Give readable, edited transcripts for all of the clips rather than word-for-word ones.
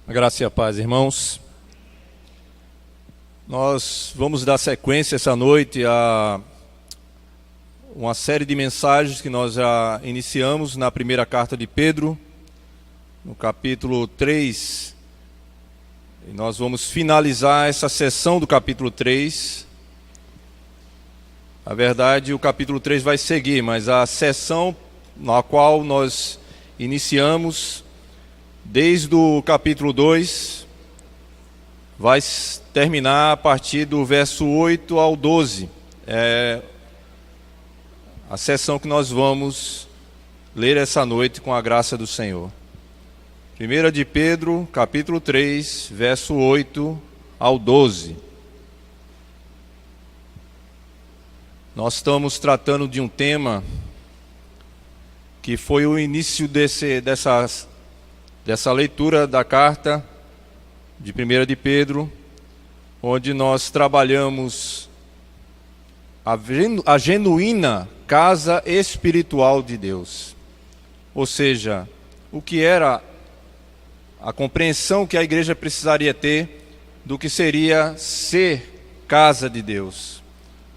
A graça e a paz, irmãos. Nós vamos dar sequência essa noite a uma série de mensagens que nós já iniciamos na primeira carta de Pedro, no capítulo 3. E nós vamos finalizar essa sessão do capítulo 3. Na verdade, o capítulo 3 vai seguir, mas a sessão na qual nós iniciamos desde o capítulo 2 vai terminar a partir do verso 8 ao 12. É a sessão que nós vamos ler essa noite com a graça do Senhor. 1 de Pedro, capítulo 3, verso 8 ao 12. Nós estamos tratando de um tema que foi o início dessa leitura da carta de 1 de Pedro, onde nós trabalhamos a genuína casa espiritual de Deus. Ou seja, o que era a compreensão que a igreja precisaria ter do que seria ser casa de Deus,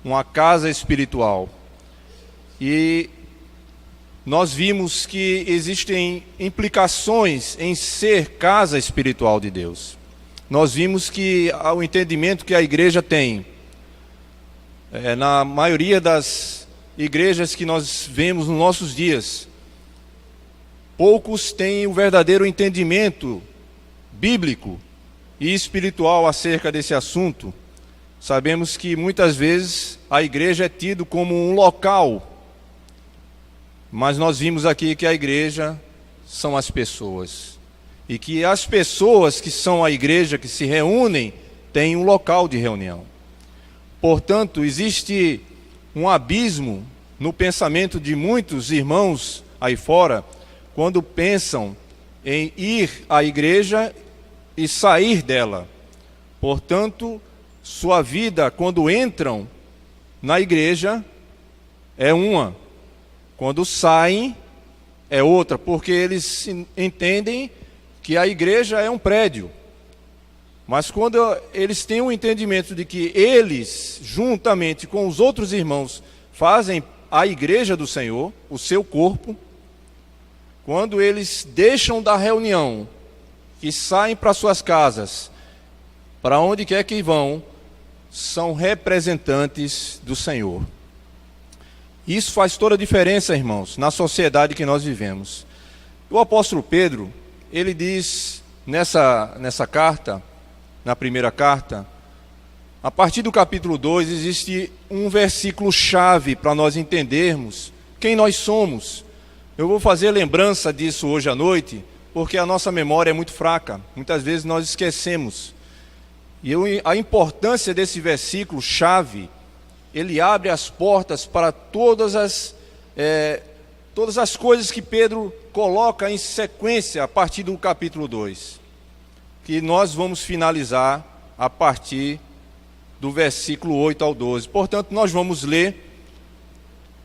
uma casa espiritual. E nós vimos que existem implicações em ser casa espiritual de Deus. Nós vimos que o entendimento que a igreja tem, na maioria das igrejas que nós vemos nos nossos dias, poucos têm o verdadeiro entendimento bíblico e espiritual acerca desse assunto. Sabemos que muitas vezes a igreja é tido como um local, mas nós vimos aqui que a igreja são as pessoas. E que as pessoas que são a igreja, que se reúnem, têm um local de reunião. Portanto, existe um abismo no pensamento de muitos irmãos aí fora, quando pensam em ir à igreja e sair dela. Portanto, sua vida, quando entram na igreja, é uma. Quando saem, é outra, porque eles entendem que a igreja é um prédio. Mas quando eles têm um entendimento de que eles, juntamente com os outros irmãos, fazem a igreja do Senhor, o seu corpo, quando eles deixam da reunião e saem para suas casas, para onde quer que vão, são representantes do Senhor. Isso faz toda a diferença, irmãos, na sociedade que nós vivemos. O apóstolo Pedro, ele diz nessa carta, na primeira carta, a partir do capítulo 2, existe um versículo-chave para nós entendermos quem nós somos. Eu vou fazer lembrança disso hoje à noite, porque a nossa memória é muito fraca. Muitas vezes nós esquecemos. E a importância desse versículo-chave, ele abre as portas para todas as coisas que Pedro coloca em sequência a partir do capítulo 2, que nós vamos finalizar a partir do versículo 8 ao 12. Portanto, nós vamos ler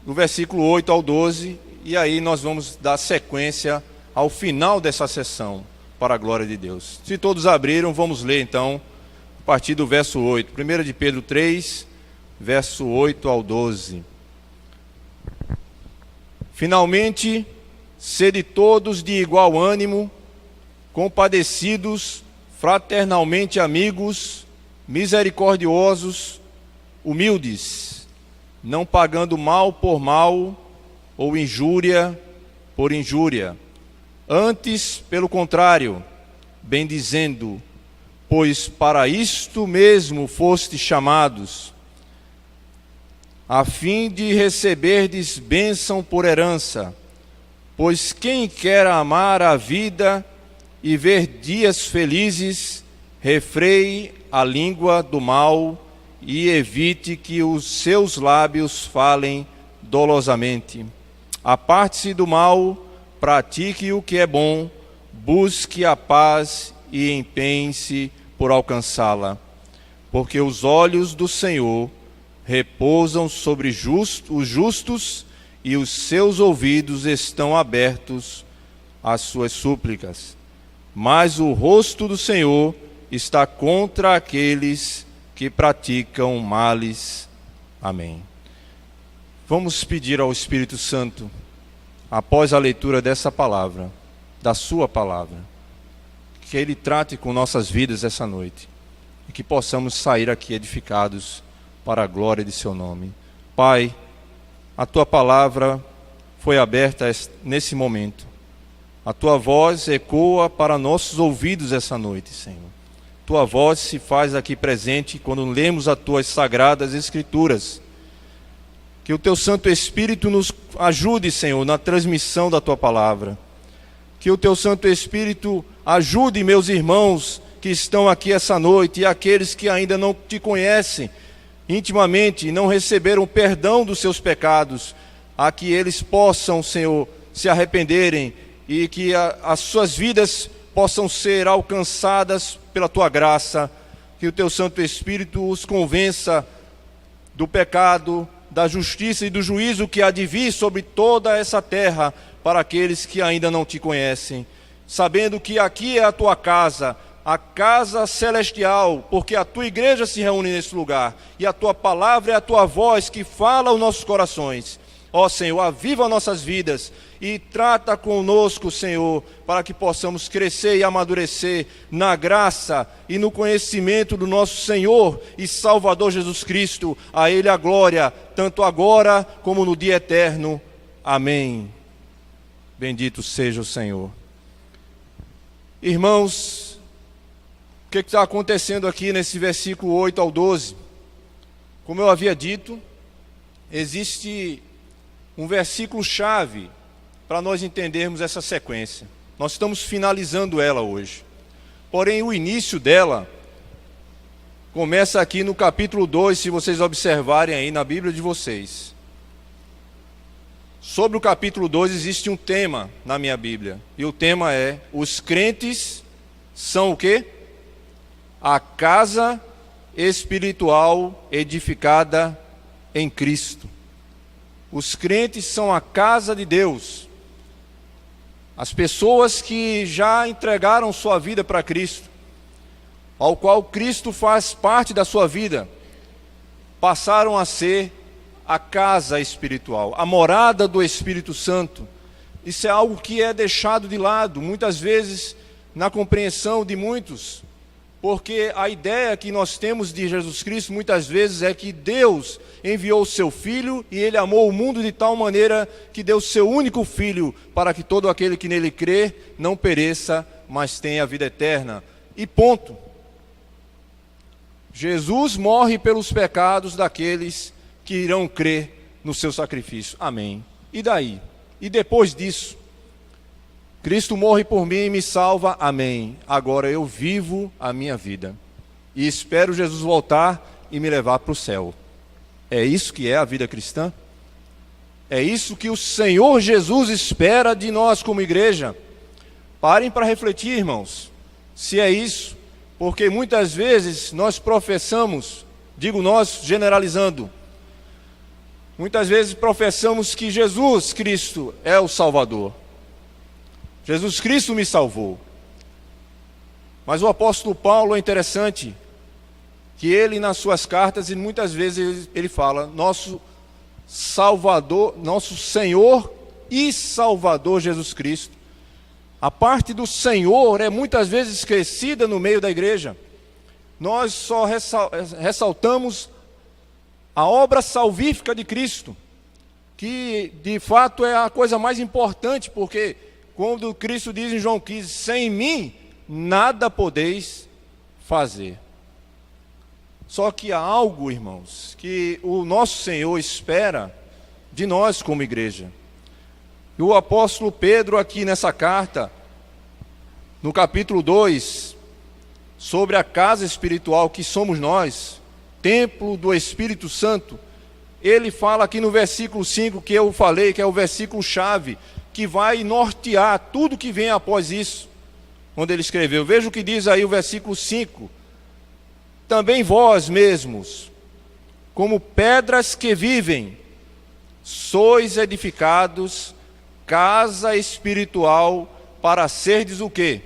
do versículo 8 ao 12, e aí nós vamos dar sequência ao final dessa sessão, para a glória de Deus. Se todos abriram, vamos ler então, a partir do verso 8. 1 de Pedro 3, verso 8 ao 12. Finalmente, sede todos de igual ânimo, compadecidos, fraternalmente amigos, misericordiosos, humildes, não pagando mal por mal, ou injúria por injúria. Antes, pelo contrário, bendizendo, pois para isto mesmo fostes chamados, a fim de receberdes bênção por herança. Pois quem quer amar a vida e ver dias felizes, refreie a língua do mal e evite que os seus lábios falem dolosamente. Aparte-se do mal, pratique o que é bom, busque a paz e empenhe-se por alcançá-la. Porque os olhos do Senhor repousam sobre os justos e os seus ouvidos estão abertos às suas súplicas. mas o rosto do Senhor está contra aqueles que praticam males. Amém. Vamos pedir ao Espírito Santo, após a leitura dessa palavra, da sua palavra, que Ele trate com nossas vidas essa noite e que possamos sair aqui edificados para a glória de seu nome. Pai, a tua palavra foi aberta nesse momento. A tua voz ecoa para nossos ouvidos essa noite, Senhor. Tua voz se faz aqui presente quando lemos as tuas sagradas Escrituras. Que o teu Santo Espírito nos ajude, Senhor, na transmissão da tua palavra. Que o teu Santo Espírito ajude meus irmãos que estão aqui essa noite e aqueles que ainda não te conhecem intimamente e não receberam o perdão dos seus pecados, a que eles possam, Senhor, se arrependerem e que as suas vidas possam ser alcançadas pela tua graça. Que o teu Santo Espírito os convença do pecado, da justiça e do juízo que há de vir sobre toda essa terra para aqueles que ainda não te conhecem, sabendo que aqui é a tua casa, a casa celestial, porque a tua igreja se reúne nesse lugar, e a tua palavra é a tua voz que fala aos nossos corações. Ó Senhor, aviva nossas vidas e trata conosco, Senhor, para que possamos crescer e amadurecer na graça e no conhecimento do nosso Senhor e Salvador Jesus Cristo. A Ele a glória, tanto agora como no dia eterno. Amém. Bendito seja o Senhor. Irmãos, o que está acontecendo aqui nesse versículo 8 ao 12? Como eu havia dito, existe um versículo-chave para nós entendermos essa sequência. Nós estamos finalizando ela hoje. Porém, o início dela começa aqui no capítulo 2, se vocês observarem aí na Bíblia de vocês. Sobre o capítulo 2 existe um tema na minha Bíblia. E o tema é: os crentes são o quê? A casa espiritual edificada em Cristo. Os crentes são a casa de Deus. As pessoas que já entregaram sua vida para Cristo, ao qual Cristo faz parte da sua vida, passaram a ser a casa espiritual, a morada do Espírito Santo. Isso é algo que é deixado de lado, muitas vezes, na compreensão de muitos, porque a ideia que nós temos de Jesus Cristo, muitas vezes, é que Deus enviou o seu Filho e Ele amou o mundo de tal maneira que deu o seu único Filho, para que todo aquele que nele crê não pereça, mas tenha a vida eterna. E ponto. Jesus morre pelos pecados daqueles que irão crer no seu sacrifício. Amém. E daí? E depois disso? Cristo morre por mim e me salva. Amém. Agora eu vivo a minha vida. E espero Jesus voltar e me levar para o céu. É isso que é a vida cristã? É isso que o Senhor Jesus espera de nós como igreja? Parem para refletir, irmãos, se é isso. Porque muitas vezes nós professamos, digo nós generalizando, muitas vezes professamos que Jesus Cristo é o Salvador. Jesus Cristo me salvou. Mas o apóstolo Paulo é interessante, que ele nas suas cartas, e muitas vezes ele fala, nosso Salvador, nosso Senhor e Salvador Jesus Cristo. A parte do Senhor é muitas vezes esquecida no meio da igreja. Nós só ressaltamos a obra salvífica de Cristo, que de fato é a coisa mais importante, porque quando Cristo diz em João 15, sem mim nada podeis fazer. Só que há algo, irmãos, que o nosso Senhor espera de nós como igreja. E o apóstolo Pedro aqui nessa carta, no capítulo 2, sobre a casa espiritual que somos nós, templo do Espírito Santo, ele fala aqui no versículo 5, que eu falei, que é o versículo chave, que vai nortear tudo que vem após isso, onde ele escreveu. Veja o que diz aí o versículo 5. Também vós mesmos, como pedras que vivem, sois edificados casa espiritual para serdes o quê?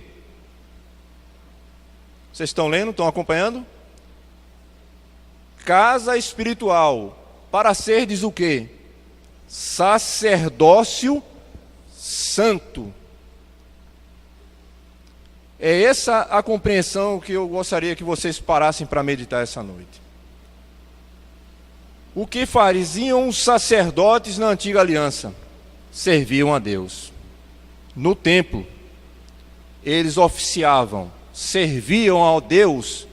Vocês estão lendo? Estão acompanhando? Casa espiritual, para serdes o quê? Sacerdócio santo. É essa a compreensão que eu gostaria que vocês parassem para meditar essa noite. O que faziam os sacerdotes na antiga aliança? Serviam a Deus. No templo, eles oficiavam, serviam ao Deus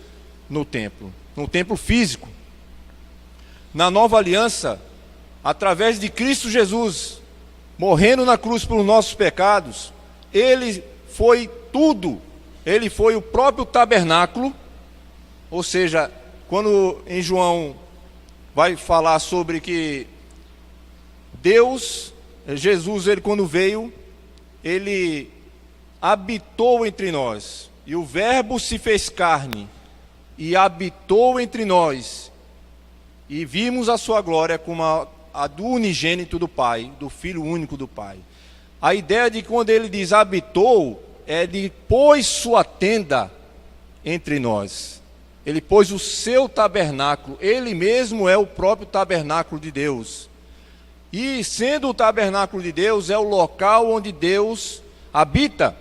no templo físico. Na nova aliança, através de Cristo Jesus, morrendo na cruz pelos nossos pecados, Ele foi tudo. Ele foi o próprio tabernáculo, ou seja, quando em João vai falar sobre que Deus, Jesus, ele quando veio, ele habitou entre nós, e o Verbo se fez carne, e habitou entre nós, e vimos a sua glória como a do unigênito do Pai, do Filho único do Pai. A ideia de quando ele diz habitou, é de pôs sua tenda entre nós. Ele pôs o seu tabernáculo, ele mesmo é o próprio tabernáculo de Deus. E sendo o tabernáculo de Deus, é o local onde Deus habita.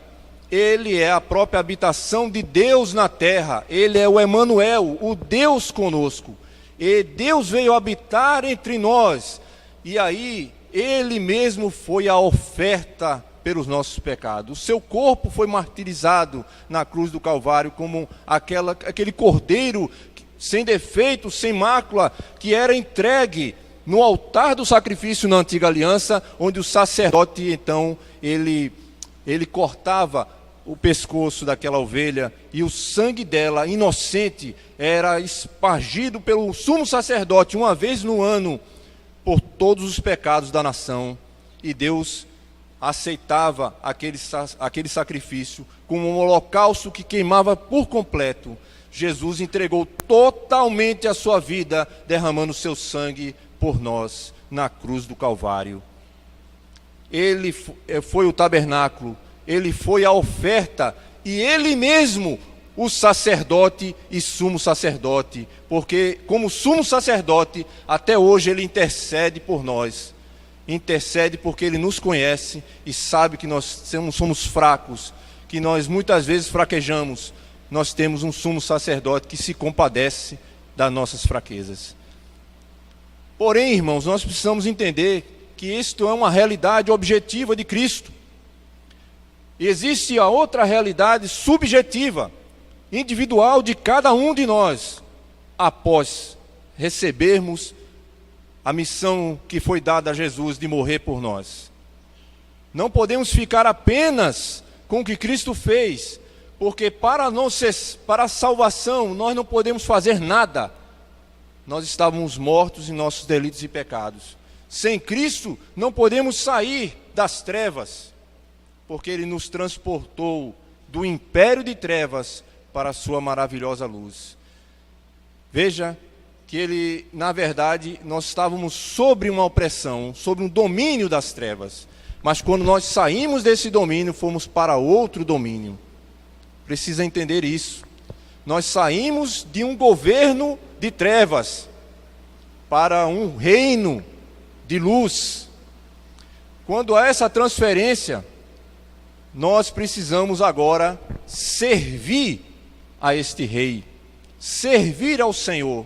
Ele é a própria habitação de Deus na terra. Ele é o Emanuel, o Deus conosco. E Deus veio habitar entre nós. E aí, ele mesmo foi a oferta pelos nossos pecados. O seu corpo foi martirizado na cruz do Calvário como aquele cordeiro sem defeito, sem mácula, que era entregue no altar do sacrifício na antiga aliança, onde o sacerdote, então, ele cortava o pescoço daquela ovelha, e o sangue dela, inocente, era espargido pelo sumo sacerdote uma vez no ano, por todos os pecados da nação. E Deus aceitava aquele sacrifício como um holocausto que queimava por completo. Jesus entregou totalmente a sua vida, derramando seu sangue por nós na cruz do Calvário. Ele foi o tabernáculo, ele foi a oferta, e ele mesmo o sacerdote e sumo sacerdote, porque como sumo sacerdote, até hoje ele intercede por nós. Intercede porque ele nos conhece e sabe que nós somos fracos, que nós muitas vezes fraquejamos. Nós temos um sumo sacerdote que se compadece das nossas fraquezas. Porém, irmãos, nós precisamos entender que isto é uma realidade objetiva de Cristo. E existe a outra realidade subjetiva, individual de cada um de nós, após recebermos a missão que foi dada a Jesus de morrer por nós. Não podemos ficar apenas com o que Cristo fez, porque para a salvação nós não podemos fazer nada. Nós estávamos mortos em nossos delitos e pecados. Sem Cristo não podemos sair das trevas, porque Ele nos transportou do império de trevas para a sua maravilhosa luz. Veja que ele, na verdade, nós estávamos sobre uma opressão, sobre um domínio das trevas. Mas quando nós saímos desse domínio, fomos para outro domínio. Precisa entender isso. Nós saímos de um governo de trevas para um reino de luz. Quando há essa transferência, nós precisamos agora servir a este rei, servir ao Senhor.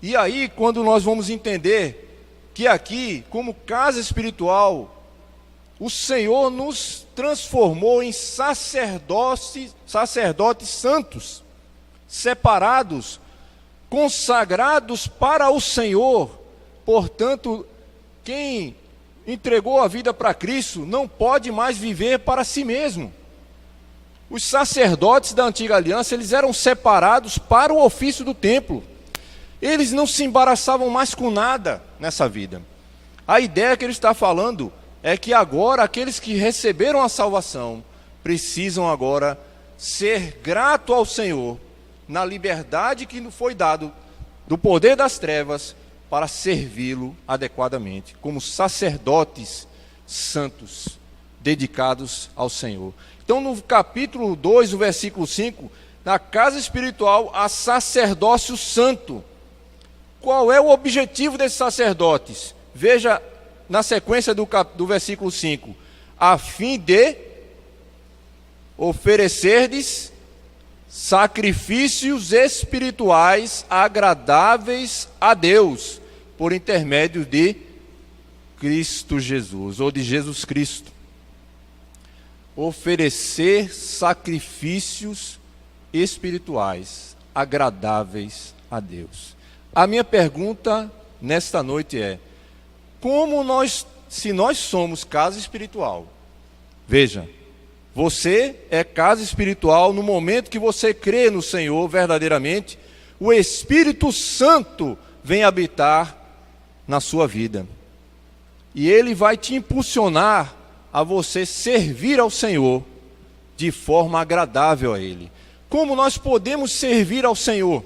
E aí, quando nós vamos entender que aqui, como casa espiritual, o Senhor nos transformou em sacerdotes santos, separados, consagrados para o Senhor. Portanto, quem entregou a vida para Cristo não pode mais viver para si mesmo. Os sacerdotes da antiga aliança, eles eram separados para o ofício do templo. Eles não se embaraçavam mais com nada nessa vida. A ideia que ele está falando é que agora aqueles que receberam a salvação precisam agora ser grato ao Senhor na liberdade que nos foi dado do poder das trevas para servi-lo adequadamente, como sacerdotes santos dedicados ao Senhor. Então no capítulo 2, o versículo 5, na casa espiritual há sacerdócio santo. Qual é o objetivo desses sacerdotes? Veja na sequência do versículo 5. A fim de oferecerdes sacrifícios espirituais agradáveis a Deus, por intermédio de Cristo Jesus, ou de Jesus Cristo. Oferecer sacrifícios espirituais agradáveis a Deus. A minha pergunta nesta noite é: se nós somos casa espiritual, veja, você é casa espiritual no momento que você crê no Senhor verdadeiramente, o Espírito Santo vem habitar na sua vida. E ele vai te impulsionar a você servir ao Senhor de forma agradável a Ele. Como nós podemos servir ao Senhor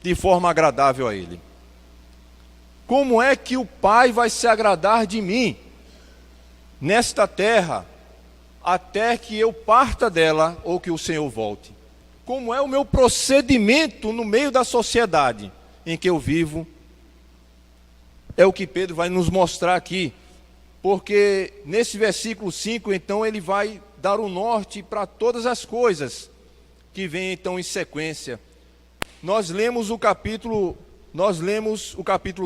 de forma agradável a Ele? Como é que o Pai vai se agradar de mim nesta terra, até que eu parta dela ou que o Senhor volte? Como é o meu procedimento no meio da sociedade em que eu vivo? É o que Pedro vai nos mostrar aqui, porque nesse versículo 5, então, ele vai dar o norte para todas as coisas que vêm então em sequência. Nós lemos o capítulo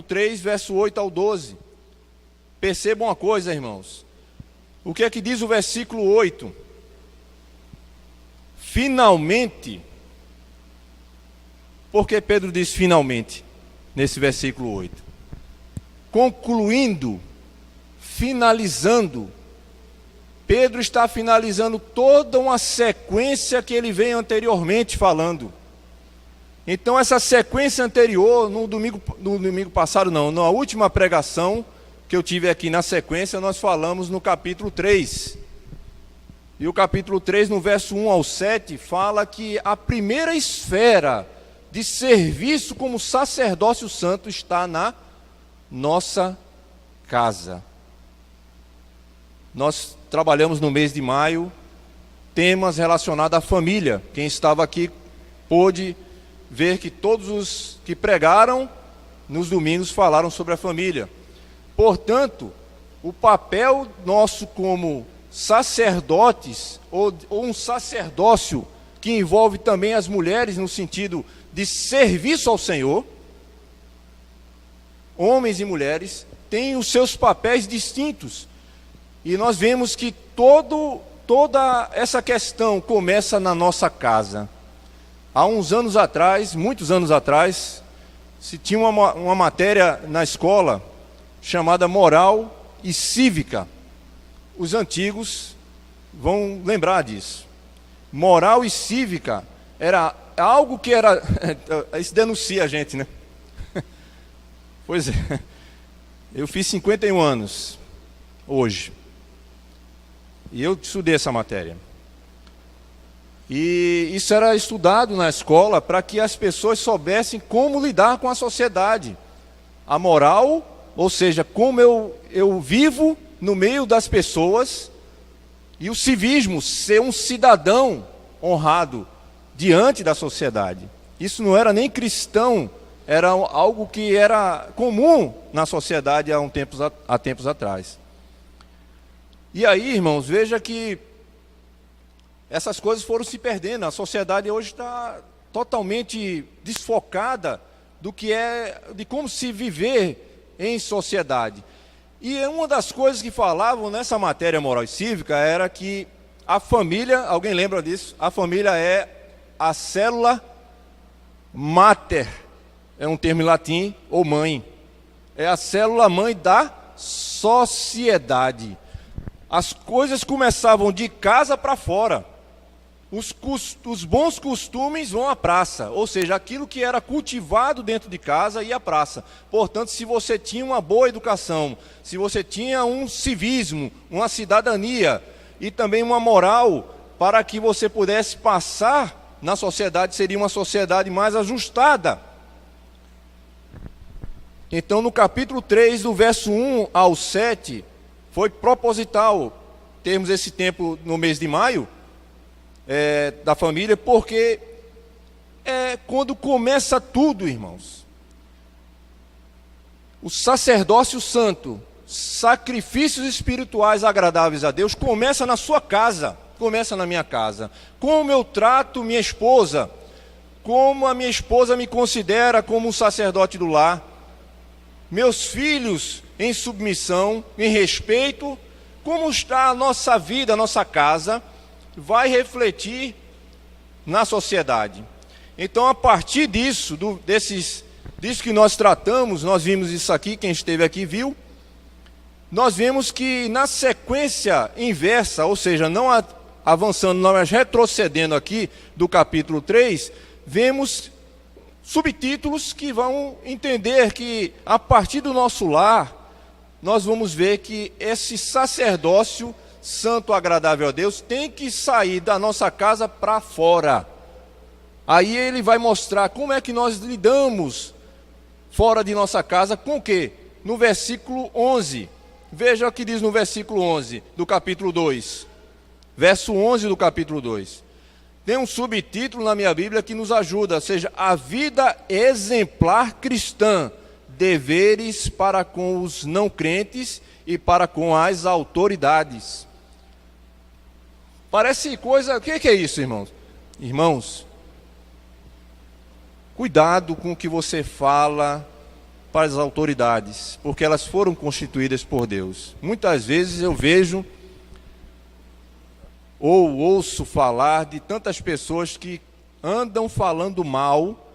3, verso 8 ao 12. Percebam uma coisa, irmãos. O que é que diz o versículo 8? Finalmente. Por que Pedro diz finalmente nesse versículo 8? Concluindo, finalizando, Pedro está finalizando toda uma sequência que ele vem anteriormente falando. Então essa sequência anterior, no domingo passado não, na última pregação que eu tive aqui na sequência, nós falamos no capítulo 3. E o capítulo 3, no verso 1 ao 7, fala que a primeira esfera de serviço como sacerdócio santo está na nossa casa. Nós trabalhamos no mês de maio temas relacionados à família. Quem estava aqui pôde ver que todos os que pregaram nos domingos falaram sobre a família. Portanto, o papel nosso como sacerdotes, ou um sacerdócio que envolve também as mulheres no sentido de serviço ao Senhor, homens e mulheres, têm os seus papéis distintos. E nós vemos que toda essa questão começa na nossa casa. Há uns anos atrás, muitos anos atrás, se tinha uma matéria na escola chamada Moral e Cívica. Os antigos vão lembrar disso. Moral e Cívica era algo que era... Isso denuncia a gente, né? Pois é, eu fiz 51 anos hoje, e eu estudei essa matéria. E isso era estudado na escola para que as pessoas soubessem como lidar com a sociedade. A moral, ou seja, como eu vivo no meio das pessoas, e o civismo, ser um cidadão honrado diante da sociedade. Isso não era nem cristão, era algo que era comum na sociedade há tempos atrás. E aí, irmãos, veja que essas coisas foram se perdendo. A sociedade hoje está totalmente desfocada de como se viver em sociedade. E uma das coisas que falavam nessa matéria moral e cívica era que a família, alguém lembra disso? A família é a célula mater. É um termo em latim, ou mãe. É a célula mãe da sociedade. As coisas começavam de casa para fora. Os bons costumes vão à praça. Ou seja, aquilo que era cultivado dentro de casa ia à praça. Portanto, se você tinha uma boa educação, se você tinha um civismo, uma cidadania e também uma moral para que você pudesse passar na sociedade, seria uma sociedade mais ajustada. Então, no capítulo 3, do verso 1 ao 7, foi proposital termos esse tempo no mês de maio da família, porque é quando começa tudo, irmãos. O sacerdócio santo, sacrifícios espirituais agradáveis a Deus, começa na sua casa, começa na minha casa. Como eu trato minha esposa, como a minha esposa me considera como um sacerdote do lar, meus filhos em submissão, em respeito, como está a nossa vida, a nossa casa, vai refletir na sociedade. Então, a partir disso, disso que nós tratamos, nós vimos isso aqui, quem esteve aqui viu, nós vemos que na sequência inversa, ou seja, não avançando, mas retrocedendo aqui do capítulo 3, vemos subtítulos que vão entender que a partir do nosso lar, nós vamos ver que esse sacerdócio santo, agradável a Deus, tem que sair da nossa casa para fora. Aí ele vai mostrar como é que nós lidamos fora de nossa casa, com o quê? No versículo 11. Veja o que diz no versículo 11 do capítulo 2. Verso 11 do capítulo 2. Tem um subtítulo na minha Bíblia que nos ajuda, ou seja, a vida exemplar cristã, deveres para com os não crentes e para com as autoridades. Parece coisa... O que é isso, irmãos? Irmãos, cuidado com o que você fala para as autoridades, porque elas foram constituídas por Deus. Muitas vezes eu vejo ou ouço falar de tantas pessoas que andam falando mal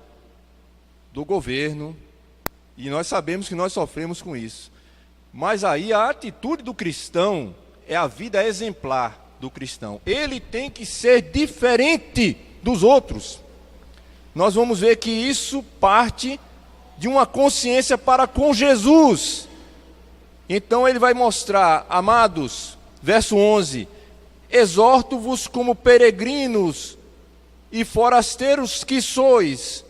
do governo, e nós sabemos que nós sofremos com isso. Mas aí a atitude do cristão é a vida exemplar do cristão. Ele tem que ser diferente dos outros. Nós vamos ver que isso parte de uma consciência para com Jesus. Então ele vai mostrar, amados, verso 11, exorto-vos como peregrinos e forasteiros que sois,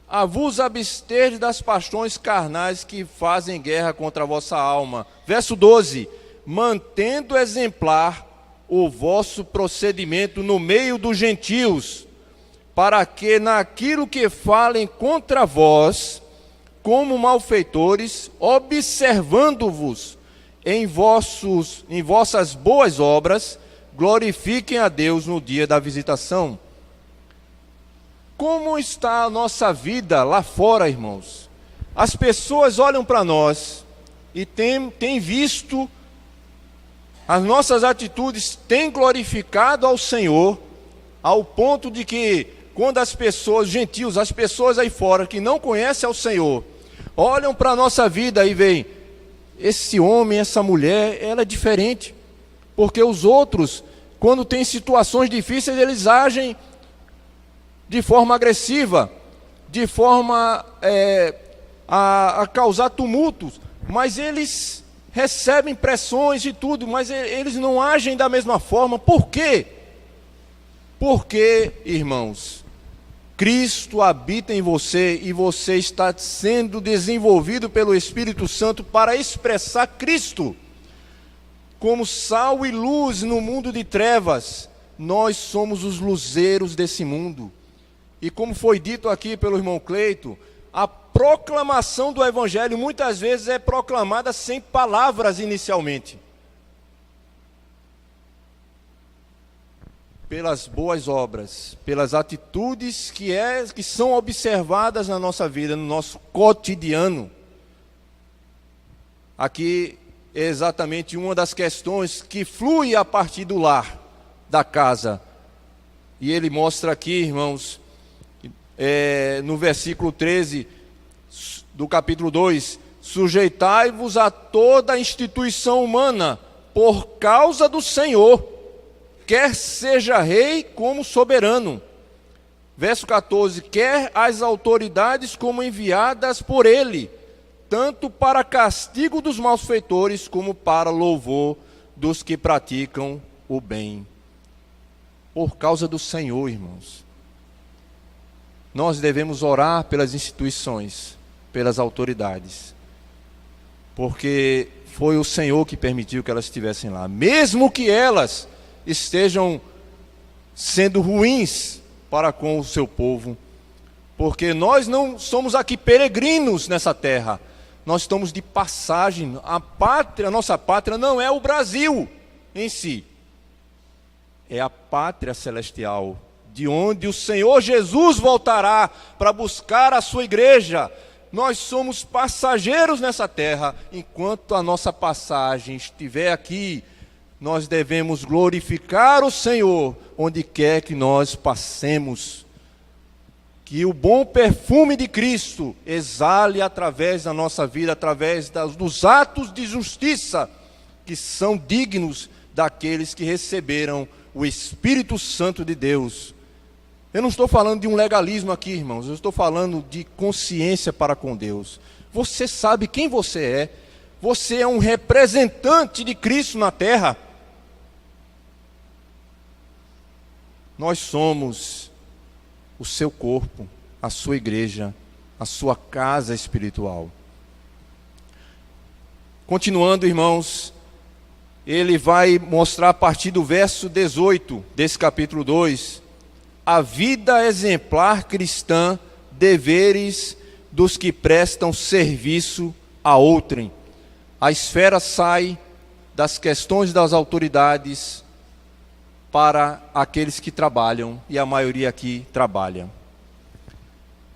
a vos abster das paixões carnais que fazem guerra contra a vossa alma. Verso 12, mantendo exemplar o vosso procedimento no meio dos gentios, para que naquilo que falem contra vós, como malfeitores, observando-vos em vossas boas obras, glorifiquem a Deus no dia da visitação. Como está a nossa vida lá fora, irmãos? As pessoas olham para nós e têm visto as nossas atitudes, têm glorificado ao Senhor, ao ponto de que quando as pessoas, gentios, as pessoas aí fora que não conhecem ao Senhor, olham para a nossa vida e veem, esse homem, essa mulher, ela é diferente. Porque os outros, quando tem situações difíceis, eles agem de forma agressiva, de forma a causar tumultos, mas eles recebem pressões e tudo, mas eles não agem da mesma forma. Por quê? Porque, irmãos, Cristo habita em você e você está sendo desenvolvido pelo Espírito Santo para expressar Cristo. Como sal e luz no mundo de trevas, nós somos os luzeiros desse mundo. E como foi dito aqui pelo irmão Cleito, a proclamação do Evangelho muitas vezes é proclamada sem palavras inicialmente. Pelas boas obras, pelas atitudes que são observadas na nossa vida, no nosso cotidiano. Aqui é exatamente uma das questões que flui a partir do lar, da casa. E ele mostra aqui, irmãos, no versículo 13 do capítulo 2, sujeitai-vos a toda a instituição humana por causa do Senhor, quer seja rei como soberano. Verso 14, quer as autoridades como enviadas por ele, tanto para castigo dos malfeitores, como para louvor dos que praticam o bem. Por causa do Senhor, irmãos. Nós devemos orar pelas instituições, pelas autoridades, porque foi o Senhor que permitiu que elas estivessem lá, mesmo que elas estejam sendo ruins para com o seu povo, Porque nós não somos aqui peregrinos nessa terra, nós estamos de passagem. A nossa pátria não é o Brasil em si, é a pátria celestial, de onde o Senhor Jesus voltará para buscar a sua igreja. Nós somos passageiros nessa terra. Enquanto a nossa passagem estiver aqui, nós devemos glorificar o Senhor onde quer que nós passemos. Que o bom perfume de Cristo exale através da nossa vida, através dos atos de justiça, que são dignos daqueles que receberam o Espírito Santo de Deus. Eu não estou falando de um legalismo aqui, irmãos, eu estou falando de consciência para com Deus. Você sabe quem você é um representante de Cristo na terra. Nós somos o seu corpo, a sua igreja, a sua casa espiritual. Continuando, irmãos, ele vai mostrar a partir do verso 18 desse capítulo 2, a vida exemplar cristã, deveres dos que prestam serviço a outrem. A esfera sai das questões das autoridades para aqueles que trabalham, e a maioria aqui trabalha.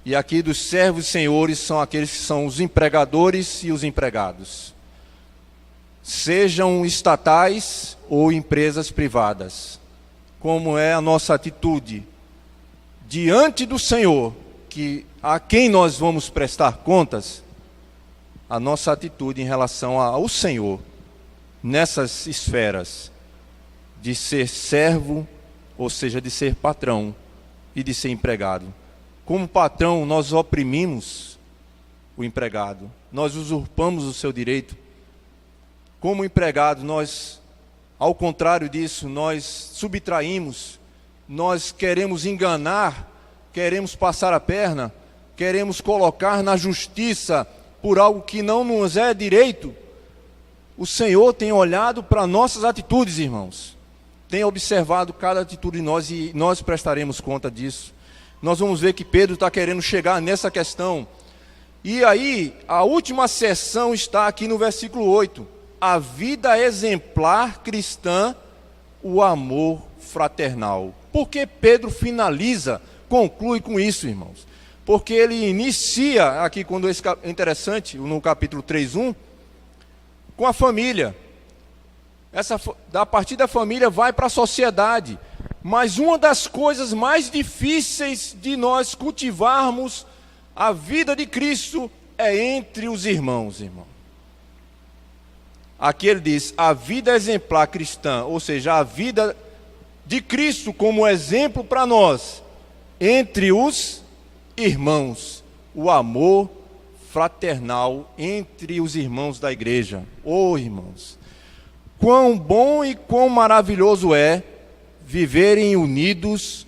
E aqui dos servos e senhores são aqueles que são os empregadores e os empregados, sejam estatais ou empresas privadas. Como é a nossa atitude diante do Senhor, que a quem nós vamos prestar contas, a nossa atitude em relação ao Senhor, nessas esferas, de ser servo, ou seja, de ser patrão e de ser empregado. Como patrão, nós oprimimos o empregado, nós usurpamos o seu direito. Como empregado, nós, ao contrário disso, nós subtraímos, nós queremos enganar, queremos passar a perna, queremos colocar na justiça por algo que não nos é direito. O Senhor tem olhado para nossas atitudes, irmãos, tem observado cada atitude de nós e nós prestaremos conta disso. Nós vamos ver que Pedro está querendo chegar nessa questão. E aí, a última seção está aqui no versículo 8. A vida exemplar cristã, o amor fraternal. Por que Pedro finaliza, conclui com isso, irmãos? Porque ele inicia aqui, quando é interessante, no capítulo 3:1, com a família. A partir da família vai para a sociedade. Mas uma das coisas mais difíceis de nós cultivarmos a vida de Cristo é entre os irmãos, irmão. Aqui ele diz, a vida exemplar cristã, ou seja, a vida de Cristo como exemplo para nós, entre os irmãos, o amor fraternal entre os irmãos da igreja. Oh, irmãos, quão bom e quão maravilhoso é viverem unidos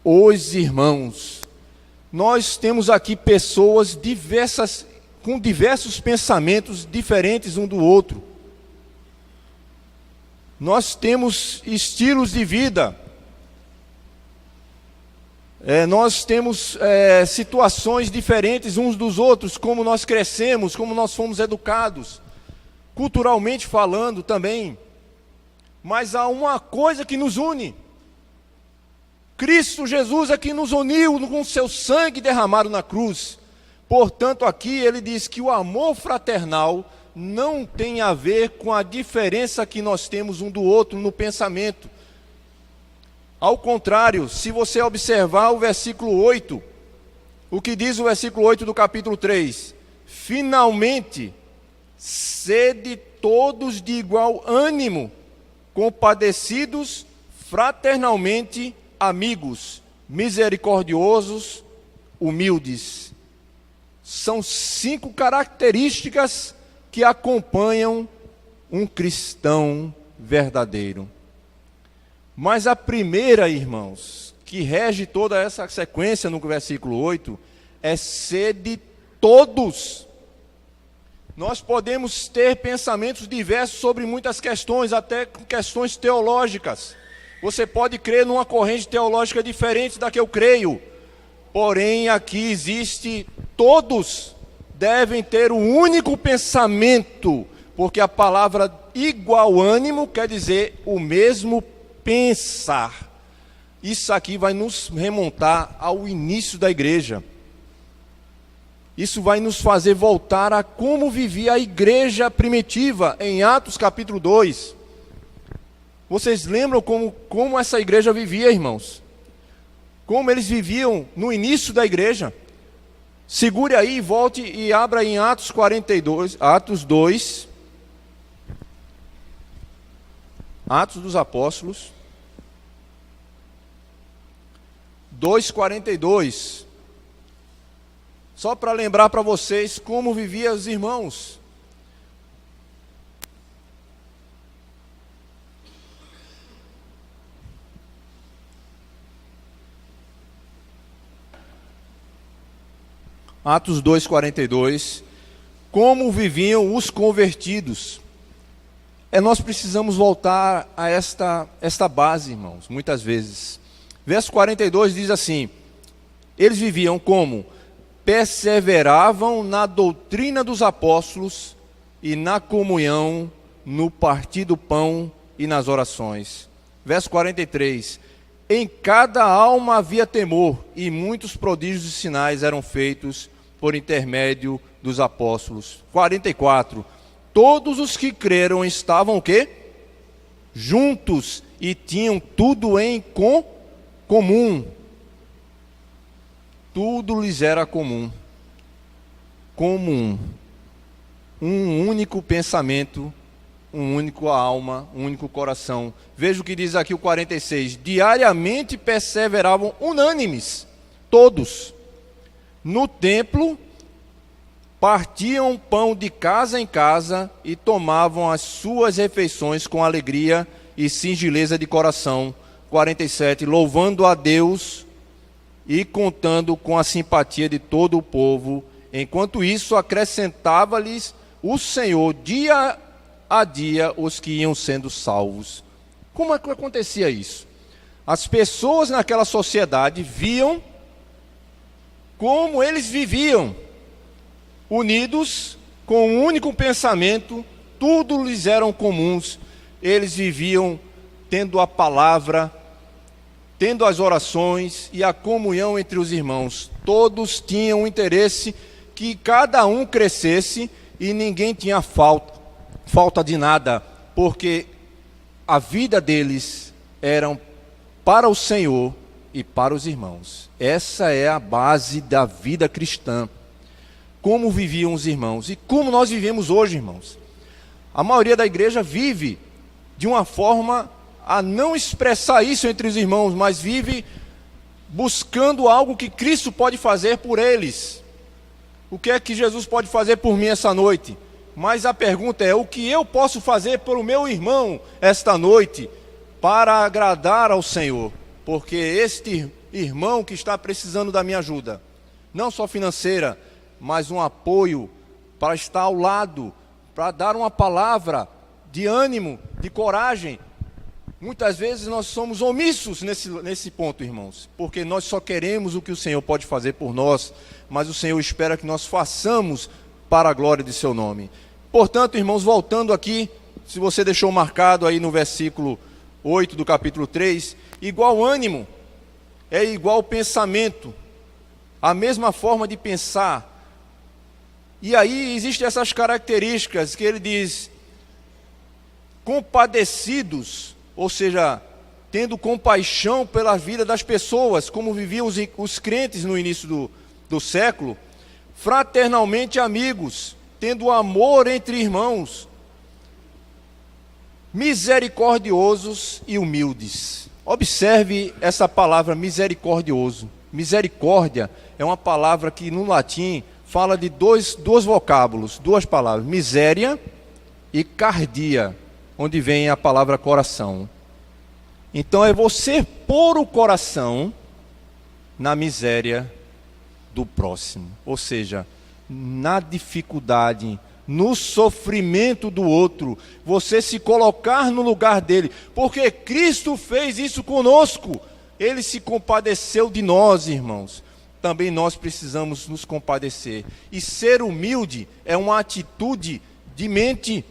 os irmãos. Nós temos aqui pessoas diversas, com diversos pensamentos diferentes um do outro. Nós temos estilos de vida. Nós temos situações diferentes uns dos outros, como nós crescemos, como nós fomos educados, culturalmente falando também. Mas há uma coisa que nos une. Cristo Jesus é que nos uniu com seu sangue derramado na cruz. Portanto, aqui ele diz que o amor fraternal não tem a ver com a diferença que nós temos um do outro no pensamento. Ao contrário, se você observar o versículo 8, o que diz o versículo 8 do capítulo 3? Finalmente, sede todos de igual ânimo, compadecidos, fraternalmente amigos, misericordiosos, humildes. São 5 características que acompanham um cristão verdadeiro. Mas a primeira, irmãos, que rege toda essa sequência no versículo 8, é sede todos. Nós podemos ter pensamentos diversos sobre muitas questões, até questões teológicas. Você pode crer numa corrente teológica diferente da que eu creio. Porém, aqui existe, todos devem ter um único pensamento, porque a palavra igual ânimo quer dizer o mesmo pensar. Isso aqui vai nos remontar ao início da igreja. Isso vai nos fazer voltar a como vivia a igreja primitiva, em Atos capítulo 2. Vocês lembram como essa igreja vivia, irmãos? Como eles viviam no início da igreja? Segure aí, volte e abra em Atos 42, Atos 2. Atos dos Apóstolos. 2:42. Só para lembrar para vocês como viviam os irmãos. Atos 2:42. Como viviam os convertidos. Nós precisamos voltar a esta base, irmãos, muitas vezes. Verso 42 diz assim: eles viviam como? Perseveravam na doutrina dos apóstolos e na comunhão, no partir do pão e nas orações. Verso 43: em cada alma havia temor, e muitos prodígios e sinais eram feitos por intermédio dos apóstolos. 44: todos os que creram estavam o quê? Juntos, e tinham tudo em comum. Tudo lhes era comum. Comum. Um único pensamento, um único alma, um único coração. Veja o que diz aqui o 46. Diariamente perseveravam unânimes, todos. No templo, partiam pão de casa em casa e tomavam as suas refeições com alegria e singeleza de coração. 47. Louvando a Deus e contando com a simpatia de todo o povo. Enquanto isso, acrescentava-lhes o Senhor dia a dia os que iam sendo salvos. Como é que acontecia isso? As pessoas naquela sociedade viam como eles viviam, unidos com um único pensamento, tudo lhes eram comuns. Eles viviam tendo a palavra, tendo as orações e a comunhão entre os irmãos. Todos tinham um interesse que cada um crescesse e ninguém tinha falta de nada, porque a vida deles era para o Senhor e para os irmãos. Essa é a base da vida cristã. Como viviam os irmãos e como nós vivemos hoje, irmãos. A maioria da igreja vive de uma forma a não expressar isso entre os irmãos, mas vive buscando algo que Cristo pode fazer por eles. O que é que Jesus pode fazer por mim essa noite? Mas a pergunta é: o que eu posso fazer pelo meu irmão esta noite para agradar ao Senhor? Porque este irmão que está precisando da minha ajuda, não só financeira, mas um apoio para estar ao lado, para dar uma palavra de ânimo, de coragem. Muitas vezes nós somos omissos nesse ponto, irmãos, porque nós só queremos o que o Senhor pode fazer por nós, mas o Senhor espera que nós façamos para a glória de seu nome. Portanto, irmãos, voltando aqui, se você deixou marcado aí no versículo 8 do capítulo 3, igual ânimo é igual pensamento, a mesma forma de pensar. E aí existem essas características que ele diz: compadecidos, ou seja, tendo compaixão pela vida das pessoas, como viviam os crentes no início do século, fraternalmente amigos, tendo amor entre irmãos, misericordiosos e humildes. Observe essa palavra misericordioso. Misericórdia é uma palavra que no latim fala de dois vocábulos, duas palavras, miséria e cardia, onde vem a palavra coração. Então é você pôr o coração na miséria do próximo, ou seja, na dificuldade, no sofrimento do outro, você se colocar no lugar dele, porque Cristo fez isso conosco. Ele se compadeceu de nós, irmãos. também nós precisamos nos compadecer. E ser humilde é uma atitude de mente,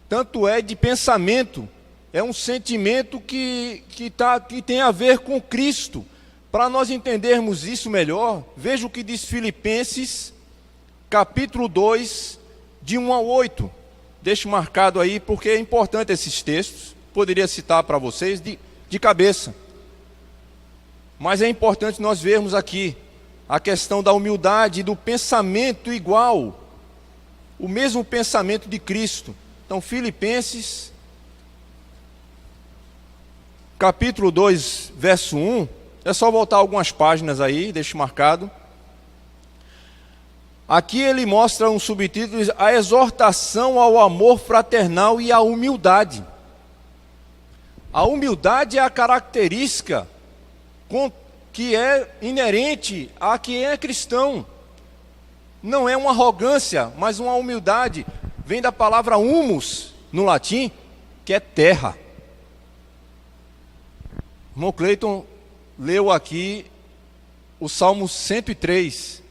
tanto é de pensamento, é um sentimento que tem a ver com Cristo. Para nós entendermos isso melhor, veja o que diz Filipenses, capítulo 2, de 1 a 8. Deixo marcado aí, porque é importante esses textos. Poderia citar para vocês de cabeça. Mas é importante nós vermos aqui a questão da humildade e do pensamento igual, o mesmo pensamento de Cristo. Então, Filipenses, capítulo 2, verso 1, é só voltar algumas páginas aí, deixo marcado. Aqui ele mostra um subtítulo, a exortação ao amor fraternal e à humildade. A humildade é a característica que é inerente a quem é cristão. Não é uma arrogância, mas uma humildade. Vem da palavra humus, no latim, que é terra. O irmão Cleiton leu aqui o Salmo 103.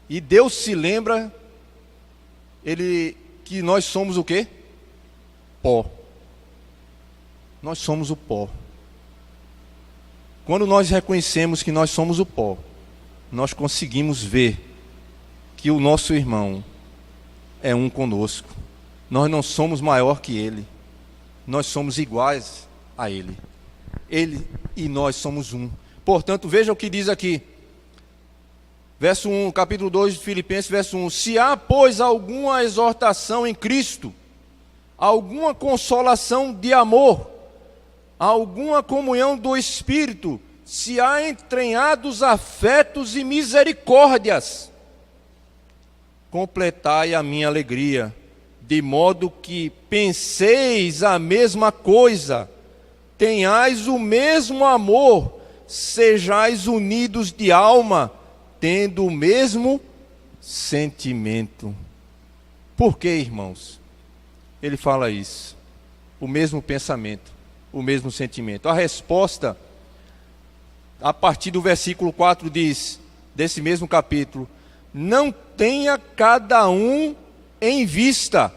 E Deus se lembra que nós somos o quê? Pó. Nós somos o pó. Quando nós reconhecemos que nós somos o pó, nós conseguimos ver que o nosso irmão é um conosco. Nós não somos maior que ele. Nós somos iguais a ele. Ele e nós somos um. Portanto, veja o que diz aqui. Verso 1, capítulo 2 de Filipenses, verso 1. Se há, pois, alguma exortação em Cristo, alguma consolação de amor, alguma comunhão do Espírito, se há entranhados afetos e misericórdias, completai a minha alegria, de modo que penseis a mesma coisa, tenhais o mesmo amor, sejais unidos de alma, tendo o mesmo sentimento. Por que, irmãos? Ele fala isso. O mesmo pensamento, o mesmo sentimento. A resposta, a partir do versículo 4 diz, desse mesmo capítulo, não tenha cada um em vista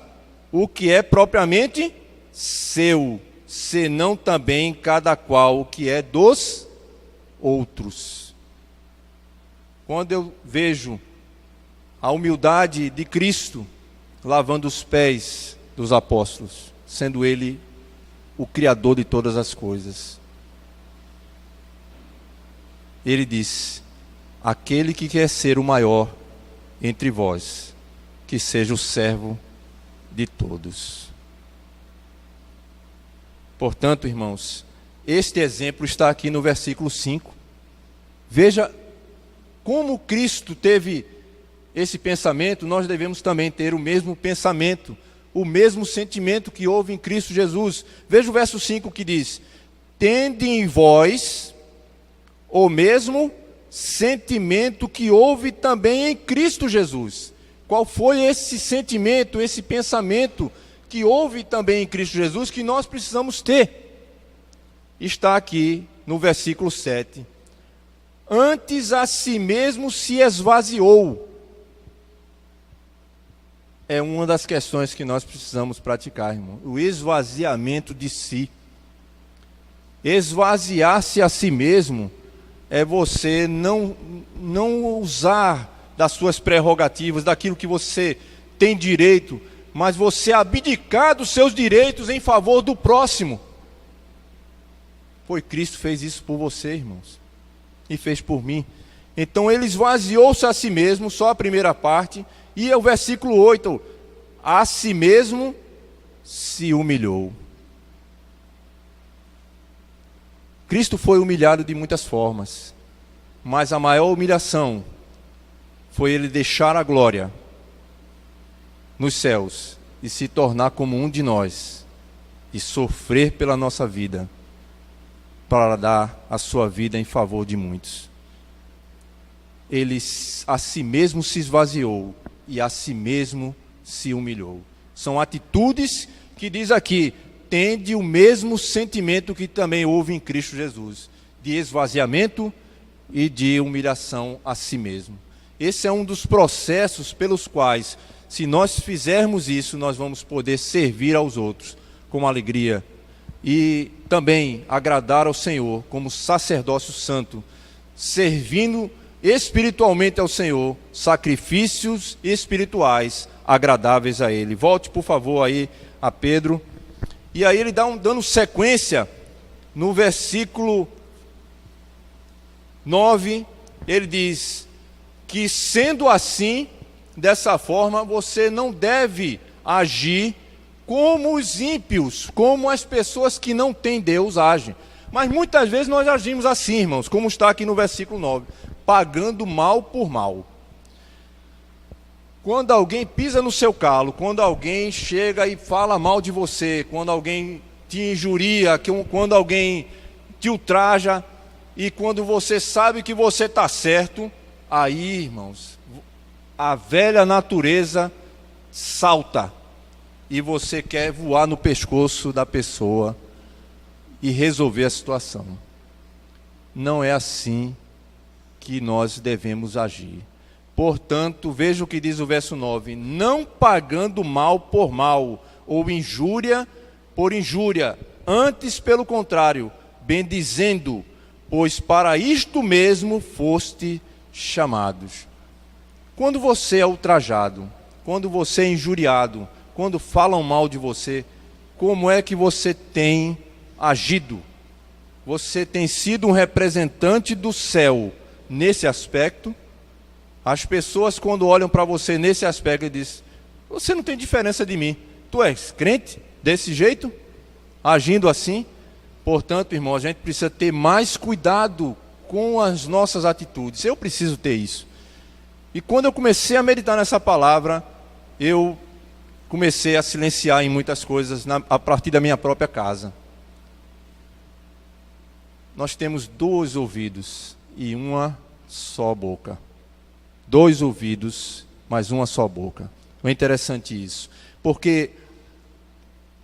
o que é propriamente seu, senão também cada qual o que é dos outros. Quando eu vejo a humildade de Cristo lavando os pés dos apóstolos, sendo Ele o Criador de todas as coisas, Ele diz, aquele que quer ser o maior entre vós, que seja o servo de todos. Portanto, irmãos, este exemplo está aqui no versículo 5. Veja como Cristo teve esse pensamento, nós devemos também ter o mesmo pensamento, o mesmo sentimento que houve em Cristo Jesus. Veja o verso 5 que diz, tende em vós o mesmo sentimento que houve também em Cristo Jesus. Qual foi esse sentimento, esse pensamento que houve também em Cristo Jesus, que nós precisamos ter? Está aqui no versículo 7. Antes a si mesmo se esvaziou. É uma das questões que nós precisamos praticar, irmão. O esvaziamento de si. Esvaziar-se a si mesmo é você não usar das suas prerrogativas, daquilo que você tem direito, mas você abdicar dos seus direitos em favor do próximo. Foi Cristo que fez isso por você, irmãos, e fez por mim. Então ele esvaziou-se a si mesmo, só a primeira parte, e o versículo 8, a si mesmo se humilhou. Cristo foi humilhado de muitas formas, mas a maior humilhação foi ele deixar a glória nos céus e se tornar como um de nós e sofrer pela nossa vida para dar a sua vida em favor de muitos. Ele a si mesmo se esvaziou e a si mesmo se humilhou. São atitudes que diz aqui, tende o mesmo sentimento que também houve em Cristo Jesus, de esvaziamento e de humilhação a si mesmo. Esse é um dos processos pelos quais, se nós fizermos isso, nós vamos poder servir aos outros com alegria e também agradar ao Senhor como sacerdócio santo, servindo espiritualmente ao Senhor, sacrifícios espirituais agradáveis a Ele. Volte, por favor, aí a Pedro. E aí ele dando sequência no versículo 9, ele diz que, sendo assim, dessa forma, você não deve agir como os ímpios, como as pessoas que não têm Deus agem. Mas muitas vezes nós agimos assim, irmãos, como está aqui no versículo 9, pagando mal por mal. Quando alguém pisa no seu calo, quando alguém chega e fala mal de você, quando alguém te injuria, quando alguém te ultraja, e quando você sabe que você está certo, aí, irmãos, a velha natureza salta e você quer voar no pescoço da pessoa e resolver a situação. Não é assim que nós devemos agir. Portanto, veja o que diz o verso 9: não pagando mal por mal, ou injúria por injúria, antes pelo contrário, bendizendo, pois para isto mesmo foste chamados. Quando você é ultrajado, quando você é injuriado, quando falam mal de você, como é que você tem agido? Você tem sido um representante do céu nesse aspecto? As pessoas, quando olham para você nesse aspecto, dizem: você não tem diferença de mim. Tu és crente desse jeito? Agindo assim? Portanto, irmão, a gente precisa ter mais cuidado com as nossas atitudes. Eu preciso ter isso. E quando eu comecei a meditar nessa palavra, eu comecei a silenciar em muitas coisas a partir da minha própria casa. Nós temos 2 ouvidos e uma só boca. 2 ouvidos, mas uma só boca. É interessante isso, porque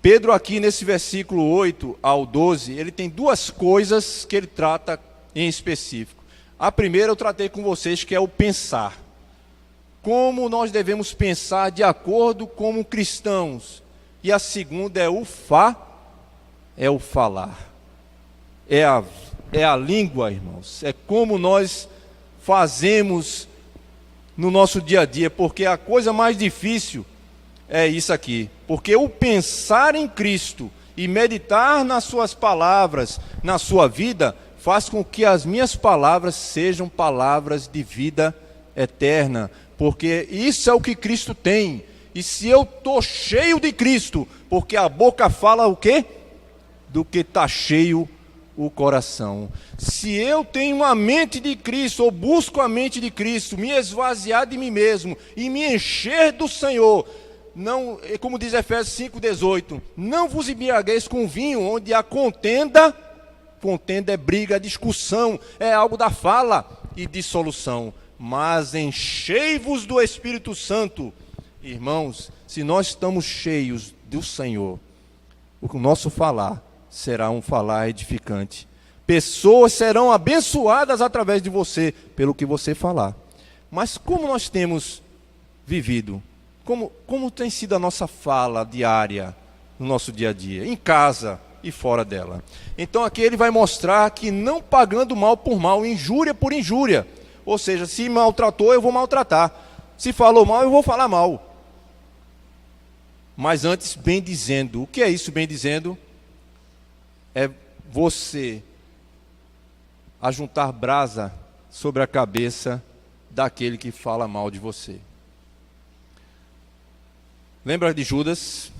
Pedro aqui nesse versículo 8 ao 12, ele tem 2 coisas que ele trata em específico. A primeira eu tratei com vocês, que é o pensar. Como nós devemos pensar de acordo como cristãos. E a segunda é o falar. É a língua, irmãos. É como nós fazemos no nosso dia a dia, porque a coisa mais difícil é isso aqui. Porque o pensar em Cristo e meditar nas suas palavras, na sua vida, faz com que as minhas palavras sejam palavras de vida eterna. Porque isso é o que Cristo tem. E se eu estou cheio de Cristo, porque a boca fala o quê? Do que está cheio o coração. Se eu tenho a mente de Cristo, ou busco a mente de Cristo, me esvaziar de mim mesmo e me encher do Senhor, não, como diz Efésios 5,18, não vos embriagueis com vinho, onde há contenda é briga, é discussão, é algo da fala e dissolução, mas enchei-vos do Espírito Santo. Irmãos, se nós estamos cheios do Senhor, o nosso falar será um falar edificante. Pessoas serão abençoadas através de você, pelo que você falar. Mas como nós temos vivido? Como tem sido a nossa fala diária, no nosso dia a dia, em casa e fora dela? Então aqui ele vai mostrar que não pagando mal por mal, injúria por injúria. Ou seja, se maltratou, eu vou maltratar. Se falou mal, eu vou falar mal. Mas antes, bem dizendo. O que é isso, bem dizendo? É você ajuntar brasa sobre a cabeça daquele que fala mal de você. Lembra de Judas,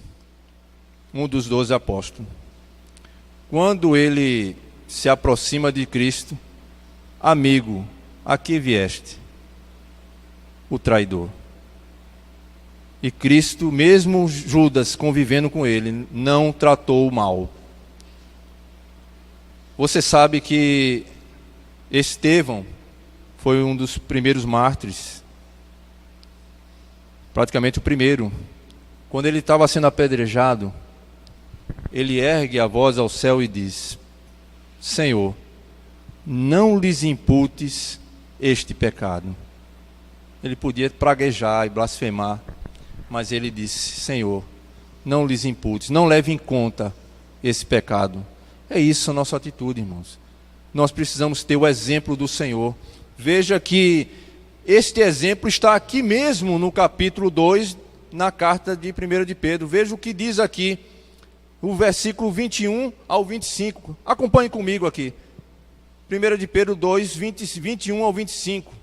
um dos 12 apóstolos? Quando ele se aproxima de Cristo: amigo, a que vieste? O traidor. E Cristo, mesmo Judas convivendo com ele, não tratou o mal. Você sabe que Estevão foi um dos primeiros mártires, praticamente o primeiro. Quando ele estava sendo apedrejado, ele ergue a voz ao céu e diz: Senhor, não lhes imputes este pecado. Ele podia praguejar e blasfemar, mas ele disse: Senhor, não lhes imputes, não leve em conta esse pecado. É isso a nossa atitude, irmãos. Nós precisamos ter o exemplo do Senhor. Veja que este exemplo está aqui mesmo no capítulo 2, na carta de 1 de Pedro. Veja o que diz aqui, o versículo 21 ao 25. Acompanhe comigo aqui. 1 de Pedro 2, 21 ao 25.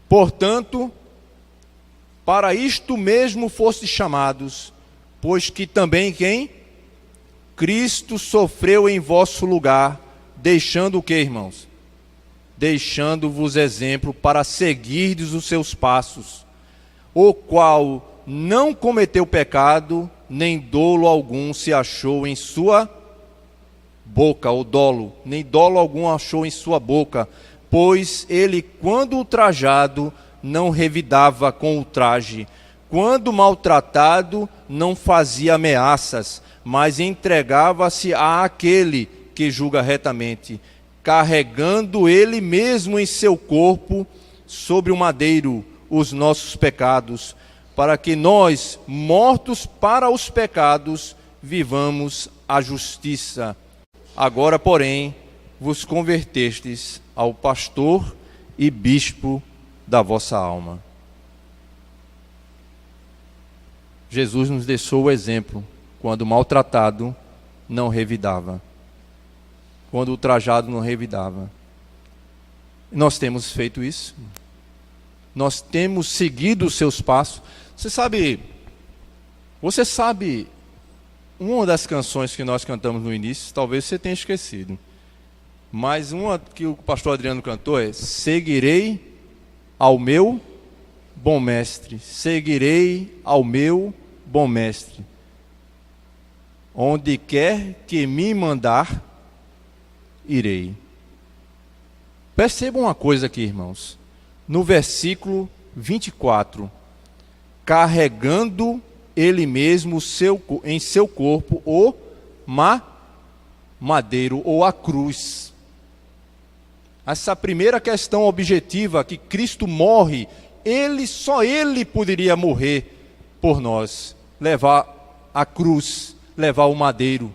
Portanto, para isto mesmo fostes chamados, pois que também quem? Cristo sofreu em vosso lugar, deixando o que, irmãos? Deixando-vos exemplo para seguirdes os seus passos, o qual não cometeu pecado, nem dolo algum se achou em sua boca, ou dolo, nem dolo algum achou em sua boca, pois ele, quando ultrajado, não revidava com ultraje, quando maltratado, não fazia ameaças, mas entregava-se àquele que julga retamente, carregando ele mesmo em seu corpo sobre o madeiro os nossos pecados, para que nós, mortos para os pecados, vivamos a justiça. Agora, porém, vos convertestes ao pastor e bispo da vossa alma. Jesus nos deixou o exemplo. Quando maltratado, não revidava. Quando ultrajado, não revidava. Nós temos feito isso. Nós temos seguido os seus passos. Você sabe uma das canções que nós cantamos no início, talvez você tenha esquecido. Mas uma que o pastor Adriano cantou é: seguirei ao meu bom mestre, seguirei ao meu bom mestre. Onde quer que me mandar, irei. Percebam uma coisa aqui, irmãos. No versículo 24, carregando ele mesmo em seu corpo o madeiro ou a cruz. Essa primeira questão objetiva, que Cristo morre, só ele poderia morrer por nós, levar a cruz, levar o madeiro.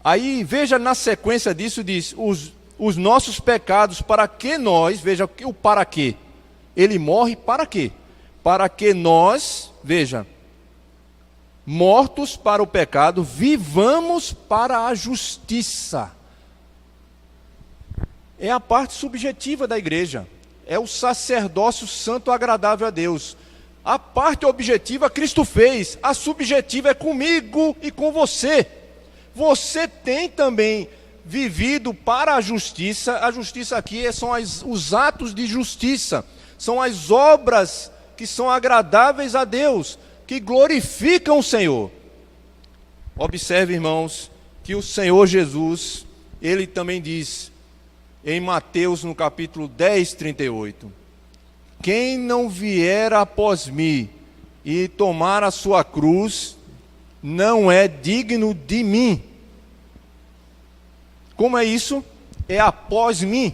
Aí veja, na sequência disso diz: os nossos pecados, para que nós, veja o para quê. Ele morre para quê? Para que nós, veja, mortos para o pecado, vivamos para a justiça. É a parte subjetiva da igreja. É o sacerdócio santo agradável a Deus. A parte objetiva Cristo fez. A subjetiva é comigo e com você. Você tem também vivido para a justiça. A justiça aqui são os atos de justiça. São as obras que são agradáveis a Deus, que glorificam o Senhor. Observe, irmãos, que o Senhor Jesus, ele também diz em Mateus, no capítulo 10, 38, quem não vier após mim e tomar a sua cruz, não é digno de mim. Como é isso? É após mim.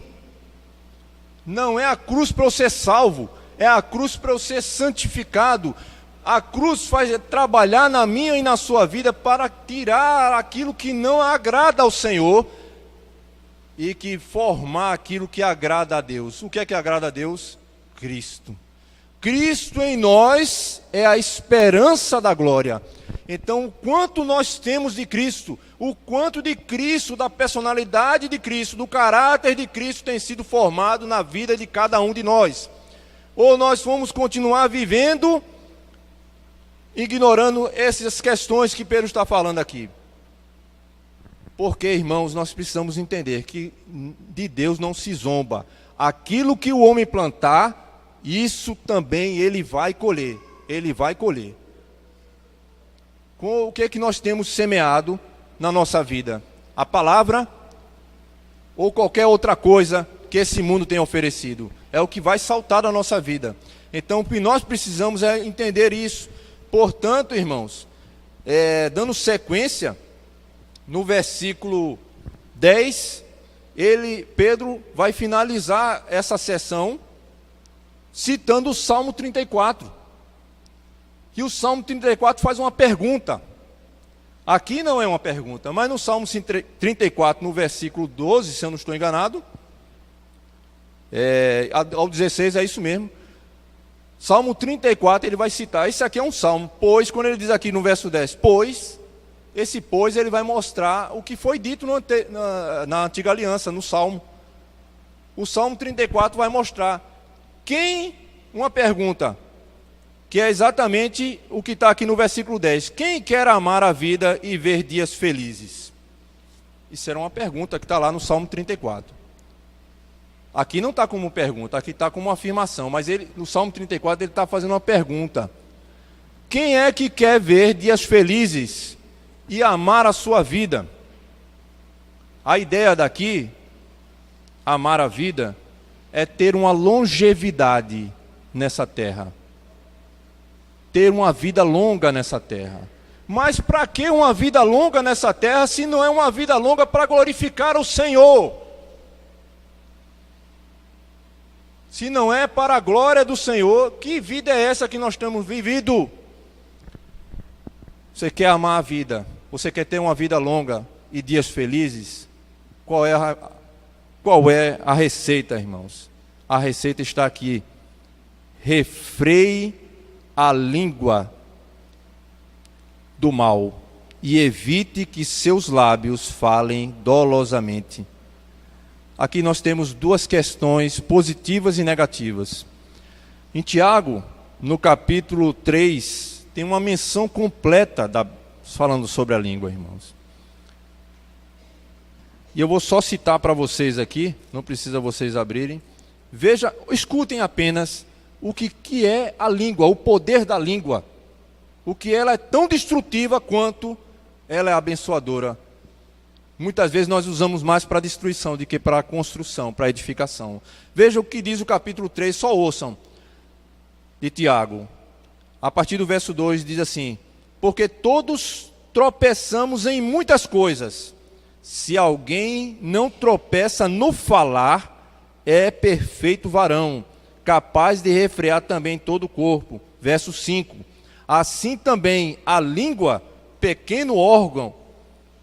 Não é a cruz para eu ser salvo, é a cruz para eu ser santificado. A cruz faz trabalhar na minha e na sua vida para tirar aquilo que não agrada ao Senhor e que formar aquilo que agrada a Deus. O que é que agrada a Deus? Cristo. Cristo em nós é a esperança da glória. Então, o quanto nós temos de Cristo, o quanto de Cristo, da personalidade de Cristo, do caráter de Cristo tem sido formado na vida de cada um de nós. Ou nós vamos continuar vivendo ignorando essas questões que Pedro está falando aqui. Porque, irmãos, nós precisamos entender que de Deus não se zomba. Aquilo que o homem plantar, isso também ele vai colher. Ele vai colher. Com o que é que nós temos semeado na nossa vida? A palavra ou qualquer outra coisa que esse mundo tem oferecido? É o que vai saltar da nossa vida. Então, o que nós precisamos é entender isso. Portanto, irmãos, dando sequência, no versículo 10, Pedro vai finalizar essa sessão citando o Salmo 34. E o Salmo 34 faz uma pergunta. Aqui não é uma pergunta, mas no Salmo 34, no versículo 12, se eu não estou enganado, ao 16 é isso mesmo. Salmo 34, ele vai citar, esse aqui é um salmo, pois, quando ele diz aqui no verso 10, pois, esse pois ele vai mostrar o que foi dito na antiga aliança, no salmo. O Salmo 34 vai mostrar uma pergunta, que é exatamente o que está aqui no versículo 10. Quem quer amar a vida e ver dias felizes? Isso era uma pergunta que está lá no Salmo 34. Aqui não está como pergunta, aqui está como afirmação, mas no Salmo 34 ele está fazendo uma pergunta. Quem é que quer ver dias felizes e amar a sua vida? A ideia daqui, amar a vida, é ter uma longevidade nessa terra. Ter uma vida longa nessa terra. Mas para que uma vida longa nessa terra, se não é uma vida longa para glorificar o Senhor? Se não é para a glória do Senhor, que vida é essa que nós temos vivido? Você quer amar a vida? Você quer ter uma vida longa e dias felizes? Qual é a receita, irmãos? A receita está aqui. Refreie a língua do mal e evite que seus lábios falem dolosamente. Aqui nós temos duas questões positivas e negativas. Em Tiago, no capítulo 3, tem uma menção completa falando sobre a língua, irmãos. E eu vou só citar para vocês aqui, não precisa vocês abrirem. Escutem apenas o que é a língua, o poder da língua. O que ela é tão destrutiva quanto ela é abençoadora. Muitas vezes nós usamos mais para destruição do que para a construção, para a edificação. Veja o que diz o capítulo 3, só ouçam, de Tiago. A partir do verso 2 diz assim: porque todos tropeçamos em muitas coisas. Se alguém não tropeça no falar, é perfeito varão, capaz de refrear também todo o corpo. Verso 5. Assim também a língua, pequeno órgão,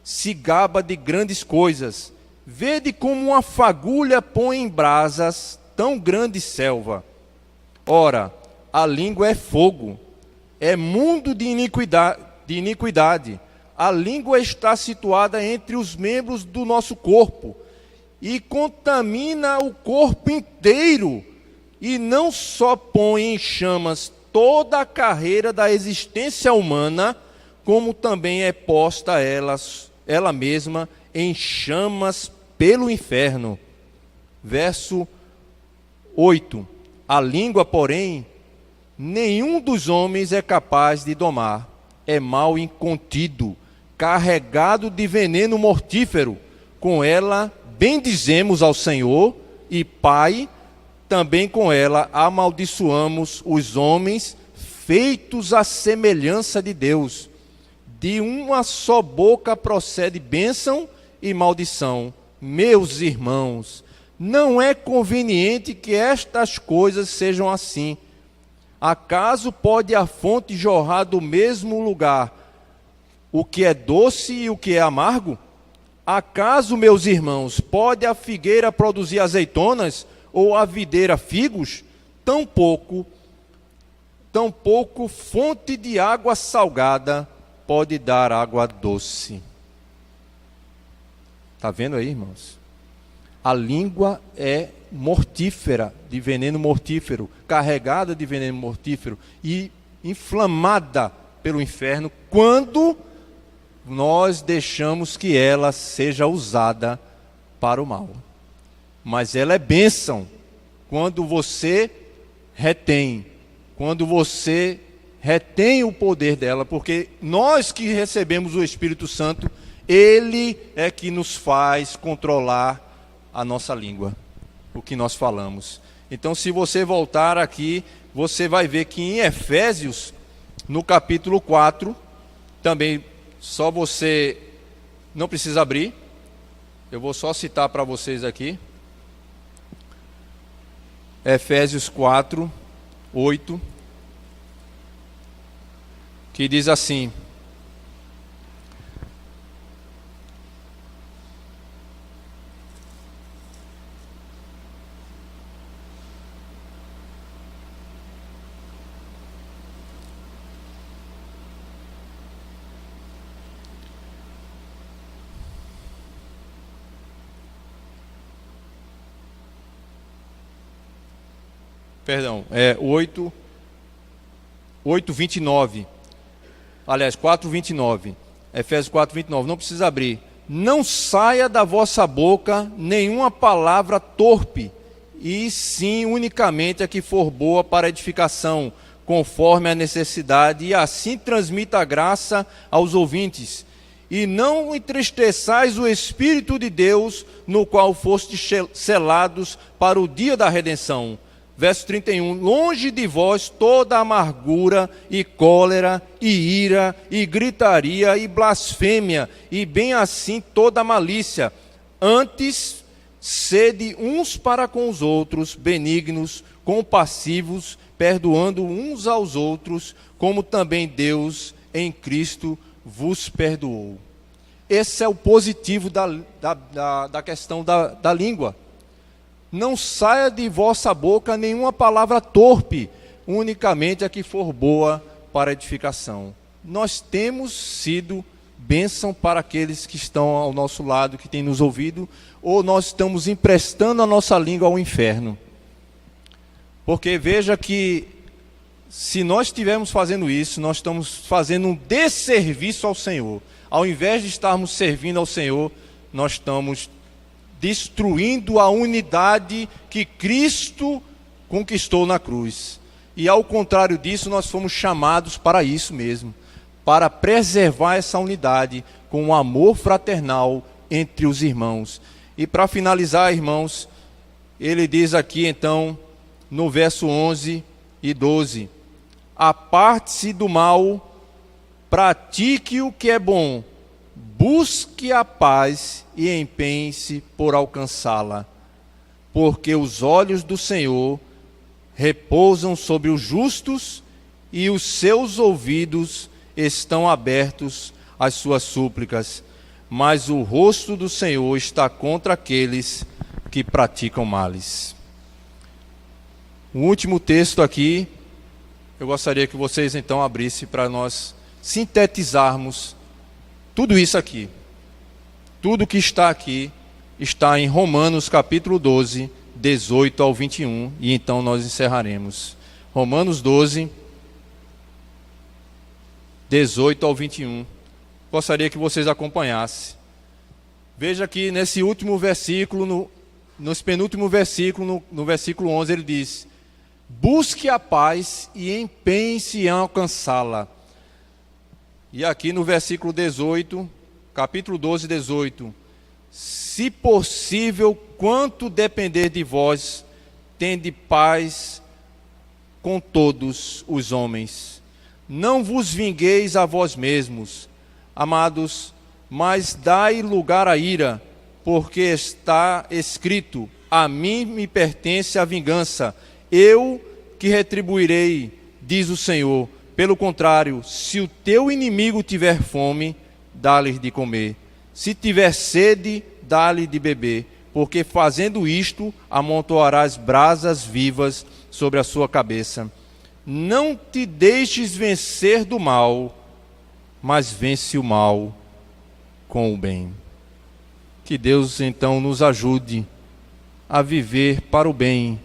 se gaba de grandes coisas. Vede como uma fagulha põe em brasas tão grande selva. Ora, a língua é fogo, é mundo de iniquidade. A língua está situada entre os membros do nosso corpo e contamina o corpo inteiro, e não só põe em chamas toda a carreira da existência humana, como também é posta ela mesma em chamas pelo inferno. Verso 8. A língua, porém, nenhum dos homens é capaz de domar. É mal incontido, carregado de veneno mortífero. Com ela bendizemos ao Senhor e Pai, também com ela amaldiçoamos os homens feitos à semelhança de Deus. De uma só boca procede bênção e maldição. Meus irmãos, não é conveniente que estas coisas sejam assim. Acaso pode a fonte jorrar do mesmo lugar o que é doce e o que é amargo? Acaso, meus irmãos, pode a figueira produzir azeitonas ou a videira figos? Tampouco fonte de água salgada pode dar água doce. Está vendo aí, irmãos? A língua é mortífera, de veneno mortífero, carregada de veneno mortífero e inflamada pelo inferno quando nós deixamos que ela seja usada para o mal. Mas ela é bênção quando você retém o poder dela, porque nós que recebemos o Espírito Santo, Ele é que nos faz controlar a nossa língua, o que nós falamos. Então, se você voltar aqui, você vai ver que em Efésios, no capítulo 4, também só você não precisa abrir. Eu vou só citar para vocês aqui. Efésios 4, 8, que diz assim: perdão, 8:29. Aliás, 4:29. Efésios 4:29. Não precisa abrir. Não saia da vossa boca nenhuma palavra torpe, e sim unicamente a que for boa para edificação, conforme a necessidade, e assim transmita a graça aos ouvintes. E não entristeçais o Espírito de Deus, no qual fostes selados para o dia da redenção. Verso 31, longe de vós toda amargura e cólera e ira e gritaria e blasfêmia, e bem assim toda malícia. Antes, sede uns para com os outros, benignos, compassivos, perdoando uns aos outros, como também Deus em Cristo vos perdoou. Esse é o positivo da questão da língua. Não saia de vossa boca nenhuma palavra torpe, unicamente a que for boa para edificação. Nós temos sido bênção para aqueles que estão ao nosso lado, que têm nos ouvido, ou nós estamos emprestando a nossa língua ao inferno. Porque veja que, se nós estivermos fazendo isso, nós estamos fazendo um desserviço ao Senhor. Ao invés de estarmos servindo ao Senhor, nós estamos destruindo a unidade que Cristo conquistou na cruz. E ao contrário disso, nós fomos chamados para isso mesmo, para preservar essa unidade com um amor fraternal entre os irmãos. E para finalizar, irmãos, ele diz aqui então, no verso 11 e 12: aparte-se do mal, pratique o que é bom, busque a paz e empenhe-se por alcançá-la, porque os olhos do Senhor repousam sobre os justos e os seus ouvidos estão abertos às suas súplicas, mas o rosto do Senhor está contra aqueles que praticam males. O último texto aqui, eu gostaria que vocês então abrissem para nós sintetizarmos tudo isso aqui. Tudo que está aqui está em Romanos capítulo 12, 18 ao 21, e então nós encerraremos. Romanos 12, 18 ao 21. Gostaria que vocês acompanhassem. Veja que nesse último versículo, nesse penúltimo versículo, no versículo 11, ele diz: busque a paz e empenhe-se em alcançá-la. E aqui no versículo 18, capítulo 12, 18: se possível, quanto depender de vós, tende paz com todos os homens. Não vos vingueis a vós mesmos, amados, mas dai lugar à ira, porque está escrito: a mim me pertence a vingança, eu que retribuirei, diz o Senhor. Pelo contrário, se o teu inimigo tiver fome, dá-lhe de comer. Se tiver sede, dá-lhe de beber, porque fazendo isto, amontoarás brasas vivas sobre a sua cabeça. Não te deixes vencer do mal, mas vence o mal com o bem. Que Deus então nos ajude a viver para o bem,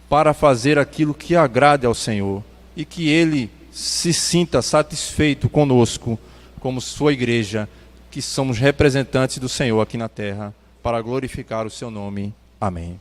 para fazer aquilo que agrade ao Senhor, e que Ele se sinta satisfeito conosco, como sua igreja, que somos representantes do Senhor aqui na terra, para glorificar o seu nome. Amém.